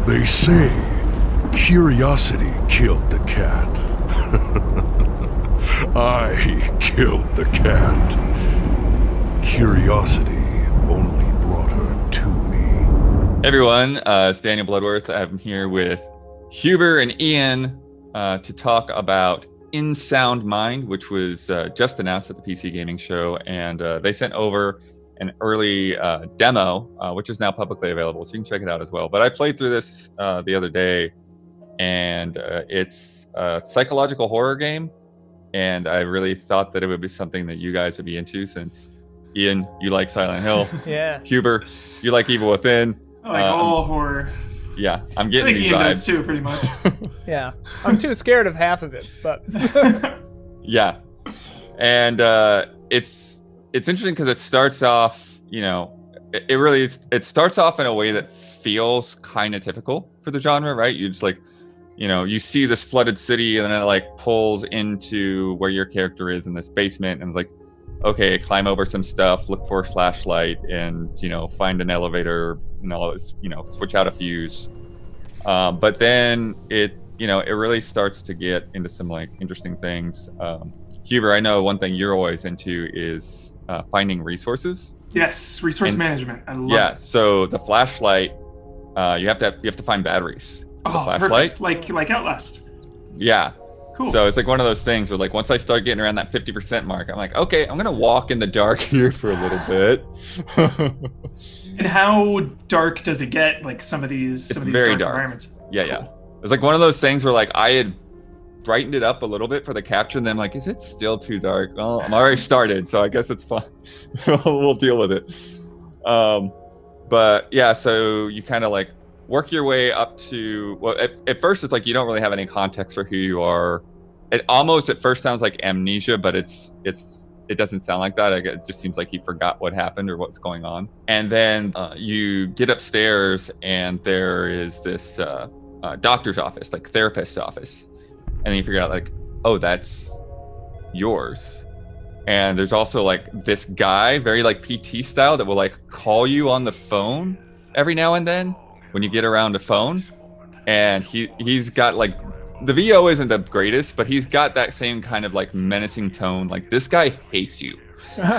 They say curiosity killed the cat. I killed the cat. Curiosity only brought her to me. Hey everyone, it's Daniel Bloodworth. I'm here with Huber and Ian to talk about In Sound Mind, which was just announced at the PC Gaming Show, and they sent over an early demo, which is now publicly available, so you can check it out as well. But I played through this the other day, and it's a psychological horror game, and I really thought that it would be something that you guys would be into, since Ian, you like Silent Hill. Yeah. Huber, you like Evil Within. I like all horror. Yeah, I'm getting these Ian vibes. does too, pretty much. Yeah. I'm too scared of half of it, but Yeah, and it's interesting because it starts off, it really is, it starts off in a way that feels kind of typical for the genre, right? You just you see this flooded city, and then it like pulls into where your character is in this basement, and it's like, okay, climb over some stuff, look for a flashlight, and find an elevator, and all this, switch out a fuse. But then it really starts to get into some like interesting things. Huber, I know one thing you're always into is finding resources. Yes, resource management. I love it. So the flashlight, you have to find batteries for the flashlight. Perfect. Like Outlast. Yeah. Cool. So it's like one of those things where, like, once I start getting around that 50% mark, I'm like, okay, I'm gonna walk in the dark here for a little bit. And how dark does it get? Like some of these dark environments. Yeah. It's like one of those things where, like, I had brightened it up a little bit for the capture, and then I'm like, is it still too dark? Well, I'm already started, so I guess it's fine. We'll deal with it. But yeah, so you kind of like work your way up to, well, at first it's like you don't really have any context for who you are. It almost at first sounds like amnesia, but it doesn't sound like that. It just seems like he forgot what happened or what's going on. And then you get upstairs, and there is this doctor's office, like therapist's office, and then you figure out, like, oh, that's yours. And there's also like this guy, very like PT style, that will like call you on the phone every now and then when you get around a phone. And he's got like, the VO isn't the greatest, but he's got that same kind of like menacing tone. Like, this guy hates you.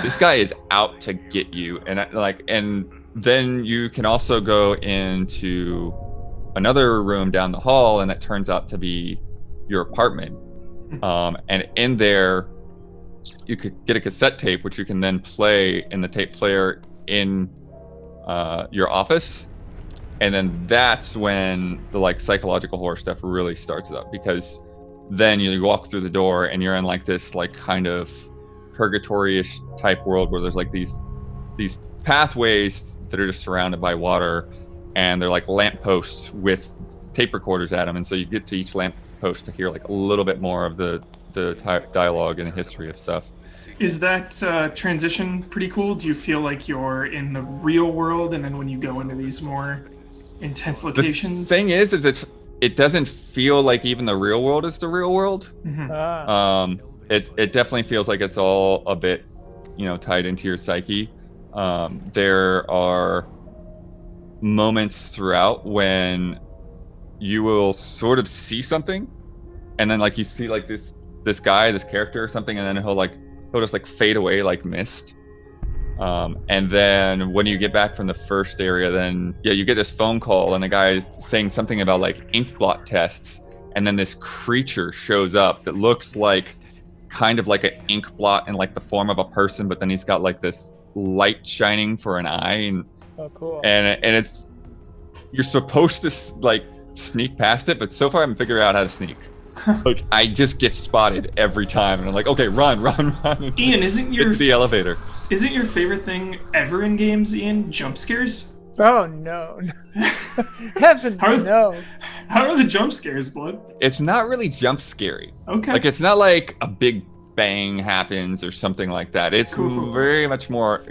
This guy is out to get you. And then you can also go into another room down the hall, and it turns out to be your apartment. And in there, you could get a cassette tape, which you can then play in the tape player in your office. And then that's when the like psychological horror stuff really starts up, because then you walk through the door and you're in like this like kind of purgatory-ish type world where there's like these pathways that are just surrounded by water, and they're like lampposts with tape recorders at them. And so you get to each lamppost to hear like a little bit more of the dialogue and the history of stuff. Is that transition pretty cool? Do you feel like you're in the real world, and then when you go into these more intense locations? The thing is it doesn't feel like even the real world is the real world. Mm-hmm. It definitely feels like it's all a bit, tied into your psyche. There are moments throughout when you will sort of see something, and then like you see like this guy, this character or something, and then he'll just like fade away like mist. And then when you get back from the first area, then you get this phone call, and the guy is saying something about like ink blot tests, and then this creature shows up that looks like kind of like an ink blot in like the form of a person, but then he's got like this light shining for an eye, and oh, cool. And it's, you're supposed to like sneak past it, but so far I haven't figured out how to sneak. Like, I just get spotted every time, and I'm like, okay, run. Ian, isn't the elevator? Isn't your favorite thing ever in games, Ian, jump scares? Oh no. Heavens, no. How are the jump scares, Blood? It's not really jump scary. Okay. Like, it's not like a big bang happens or something like that. It's cool. Very much more,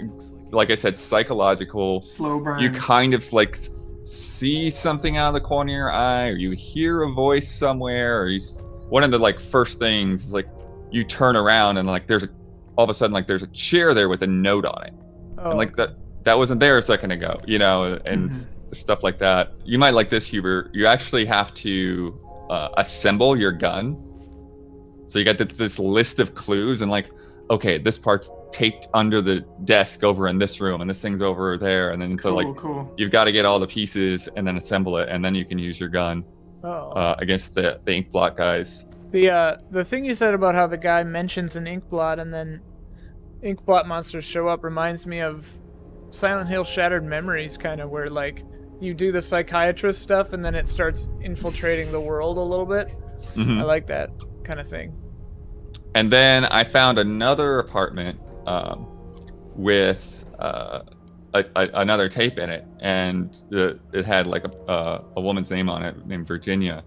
like I said, psychological. Slow burn. You kind of like see something out of the corner of your eye, or you hear a voice somewhere, or one of the like first things is like you turn around and like all of a sudden like there's a chair there with a note on it. And like that wasn't there a second ago, and stuff like that. You might like this, Hubert. You actually have to assemble your gun. So you got this list of clues and like, okay, this part's taped under the desk over in this room and this thing's over there. And then Cool. you've got to get all the pieces and then assemble it. And then you can use your gun against the ink blot guys. The thing you said about how the guy mentions an ink blot and then ink blot monsters show up reminds me of Silent Hill Shattered Memories, kind of, where like you do the psychiatrist stuff and then it starts infiltrating the world a little bit. Mm-hmm. I like that kind of thing. And then I found another apartment with another tape in it, and it had like a woman's name on it named Virginia.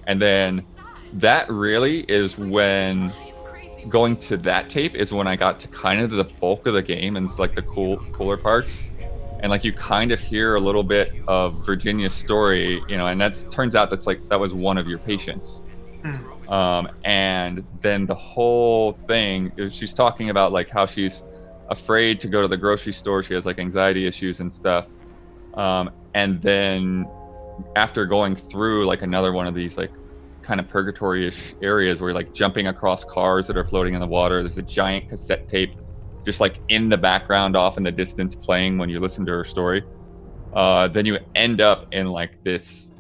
And then that really is when going to that tape is when I got to kind of the bulk of the game and it's like the cooler parts. And like you kind of hear a little bit of Virginia's story, and turns out that was one of your patients. And then the whole thing is she's talking about like how she's afraid to go to the grocery store. She has like anxiety issues and stuff. And then after going through like another one of these like kind of purgatory-ish areas where you're like jumping across cars that are floating in the water, there's a giant cassette tape just like in the background off in the distance playing when you listen to her story. Then you end up in like this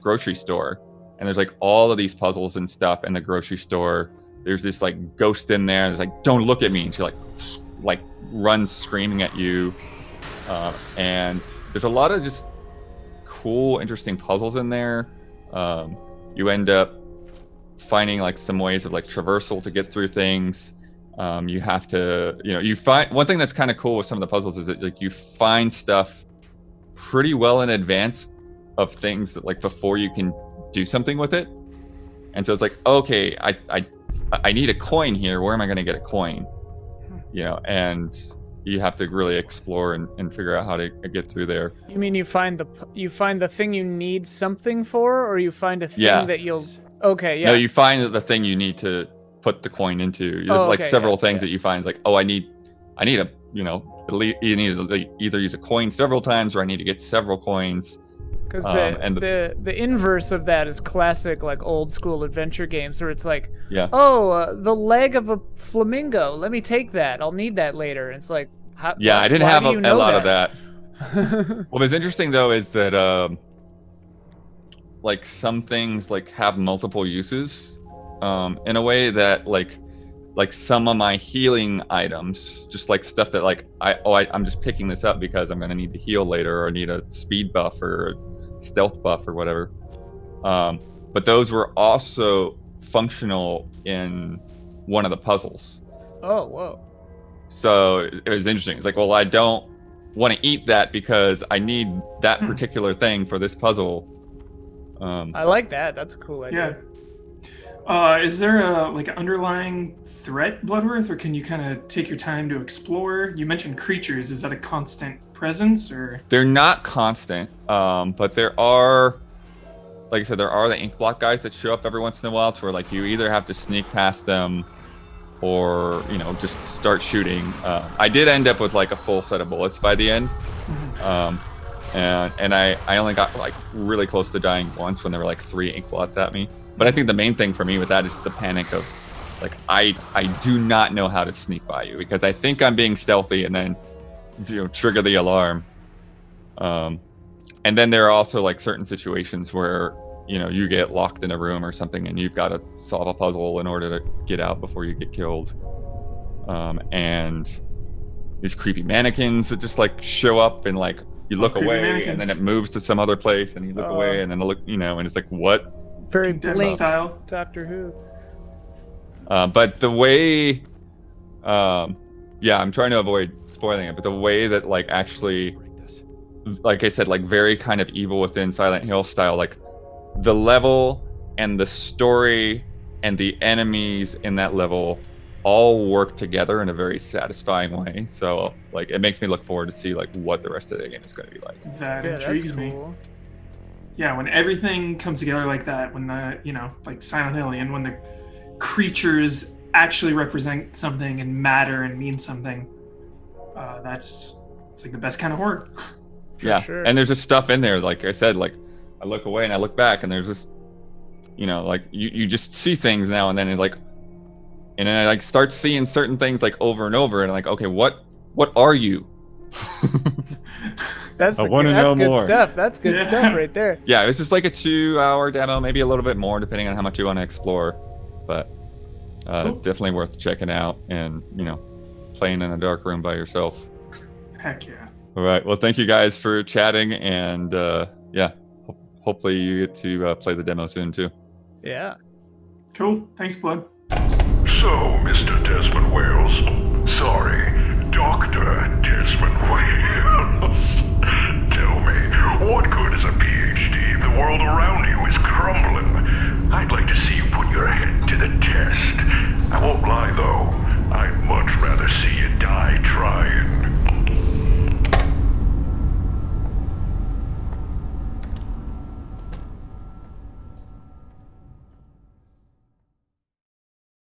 grocery store. And there's like all of these puzzles and stuff in the grocery store. There's this like ghost in there. There's like, don't look at me. And she like runs screaming at you. And there's a lot of just cool, interesting puzzles in there. You end up finding like some ways of like traversal to get through things. You have to, you find one thing that's kind of cool with some of the puzzles is that like you find stuff pretty well in advance of things that like before you can do something with it. And so it's like, okay, I need a coin here. Where am I going to get a coin? And you have to really explore and figure out how to get through there. You mean you find the thing you need something for, or you find a thing that you'll... Okay, yeah. No, you find the thing you need to put the coin into. There's several things that you find. It's like, oh, I need a, you need to either use a coin several times or I need to get several coins. Because the inverse of that is classic like old school adventure games where it's like, the leg of a flamingo. Let me take that. I'll need that later. And it's like, I didn't have a lot of that. What was interesting though is that like some things like have multiple uses in a way that like some of my healing items, just like stuff that like I'm just picking this up because I'm gonna need to heal later or need a speed buff or a stealth buff or whatever. But those were also functional in one of the puzzles. Oh, whoa. So it was interesting. It's like, well, I don't want to eat that because I need that particular thing for this puzzle. I like that. That's a cool idea. Yeah. Is there an underlying threat, Bloodworth, or can you kind of take your time to explore? You mentioned creatures. Is that a constant presence, or? They're not constant, but there are, like I said, there are the ink blot guys that show up every once in a while to where like you either have to sneak past them or, just start shooting. I did end up with like a full set of bullets by the end. And I only got like really close to dying once when there were like 3 ink blots at me. But I think the main thing for me with that is the panic of like, I do not know how to sneak by you because I think I'm being stealthy and then, trigger the alarm. And then there are also like certain situations where, you get locked in a room or something and you've got to solve a puzzle in order to get out before you get killed. And these creepy mannequins that just like show up and like you look away and then it moves to some other place and you look away and then look, and it's like, what? Very Blink style. Doctor Who. But the way, I'm trying to avoid spoiling it, but the way that like actually, like I said, like very kind of Evil Within Silent Hill style, like the level and the story and the enemies in that level all work together in a very satisfying way. So like it makes me look forward to see like what the rest of the game is going to be like. That intrigues me. Yeah, when everything comes together like that, when the, like Silent Hill, and when the creatures actually represent something and matter and mean something, it's like the best kind of horror. yeah. sure. And there's just stuff in there, like I said, like I look away and I look back and there's just, you know, like you just see things now and then, and like, and then I like start seeing certain things like over and over, and like, okay, what are you? That's I wanna that's know good more. stuff. That's good Yeah. stuff right there. Yeah, it was just like a 2-hour demo, maybe a little bit more, depending on how much you want to explore. But Cool. definitely worth checking out, and you know, playing in a dark room by yourself. Heck yeah. All right. Well, thank you guys for chatting, and yeah, hopefully you get to play the demo soon too. Yeah. Cool. Thanks, Blood. So, Mr. Desmond Wales. Sorry, Dr. Desmond Wales. Tell me, what good is a